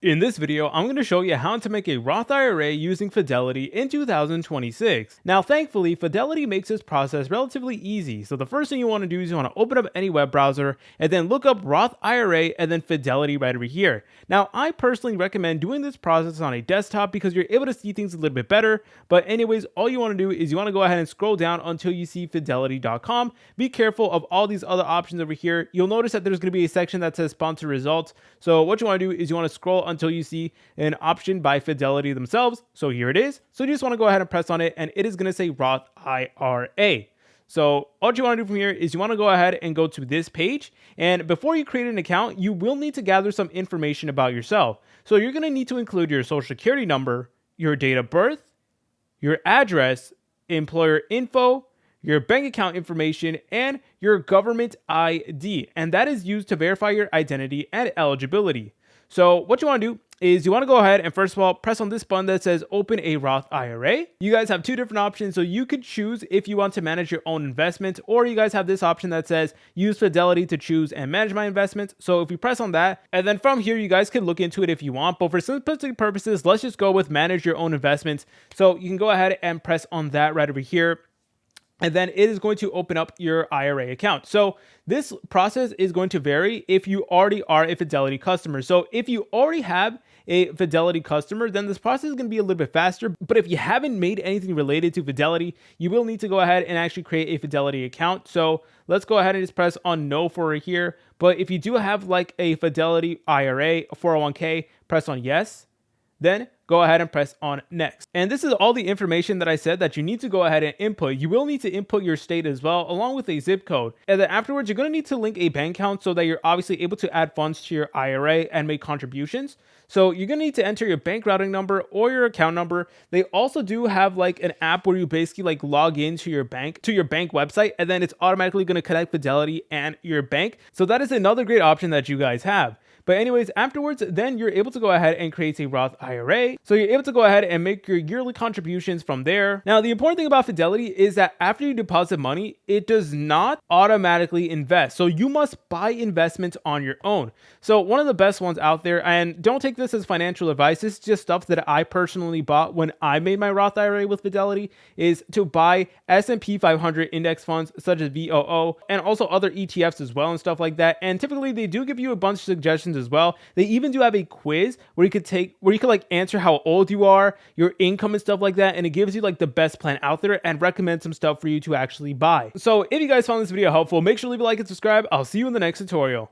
In this video, I'm going to show you how to make a Roth IRA using Fidelity in 2026. Now, thankfully, Fidelity makes this process relatively easy. So the first thing you want to do is you want to open up any web browser and then look up Roth IRA and then Fidelity right over here. Now, I personally recommend doing this process on a desktop because you're able to see things a little bit better. But anyways, all you want to do is you want to go ahead and scroll down until you see fidelity.com. Be careful of all these other options over here. You'll notice that there's going to be a section that says sponsor results. So what you want to do is you want to scroll until you see an option by Fidelity themselves. So here it is. So you just want to go ahead and press on it, and it is going to say Roth IRA. So all you want to do from here is you want to go ahead and go to this page. And before you create an account, you will need to gather some information about yourself. So you're going to need to include your social security number, your date of birth, your address, employer info, your bank account information, and your government ID. And that is used to verify your identity and eligibility. So what you want to do is you want to go ahead and first of all, press on this button that says open a Roth IRA. You guys have two different options. So you could choose if you want to manage your own investments, or you guys have this option that says use Fidelity to choose and manage my investments. So if you press on that, and then from here, you guys can look into it if you want, but for simplistic purposes, let's just go with manage your own investments. So you can go ahead and press on that right over here. And then it is going to open up your IRA account. So this process is going to vary if you already are a Fidelity customer. So if you already have a Fidelity customer, then this process is going to be a little bit faster. But if you haven't made anything related to Fidelity, you will need to go ahead and actually create a Fidelity account. So let's go ahead and just press on no for here. But if you do have like a Fidelity IRA, a 401k, press on yes. Then go ahead and press on next. And this is all the information that I said that you need to go ahead and input. You will need to input your state as well, along with a zip code. And then afterwards, you're going to need to link a bank account so that you're obviously able to add funds to your IRA and make contributions. So you're going to need to enter your bank routing number or your account number. They also do have like an app where you basically like log into your bank website, and then it's automatically going to connect Fidelity and your bank. So that is another great option that you guys have. But anyways, afterwards, then you're able to go ahead and create a Roth IRA. So you're able to go ahead and make your yearly contributions from there. Now, the important thing about Fidelity is that after you deposit money, it does not automatically invest. So you must buy investments on your own. So one of the best ones out there, and don't take this as financial advice, this is just stuff that I personally bought when I made my Roth IRA with Fidelity, is to buy S&P 500 index funds such as VOO and also other ETFs as well and stuff like that. And typically they do give you a bunch of suggestions as well. They even do have a quiz where you could like answer how old you are, your income and stuff like that, and it gives you like the best plan out there and recommend some stuff for you to actually buy. So if you guys found this video helpful, make sure to leave a like and subscribe. I'll see you in the next tutorial.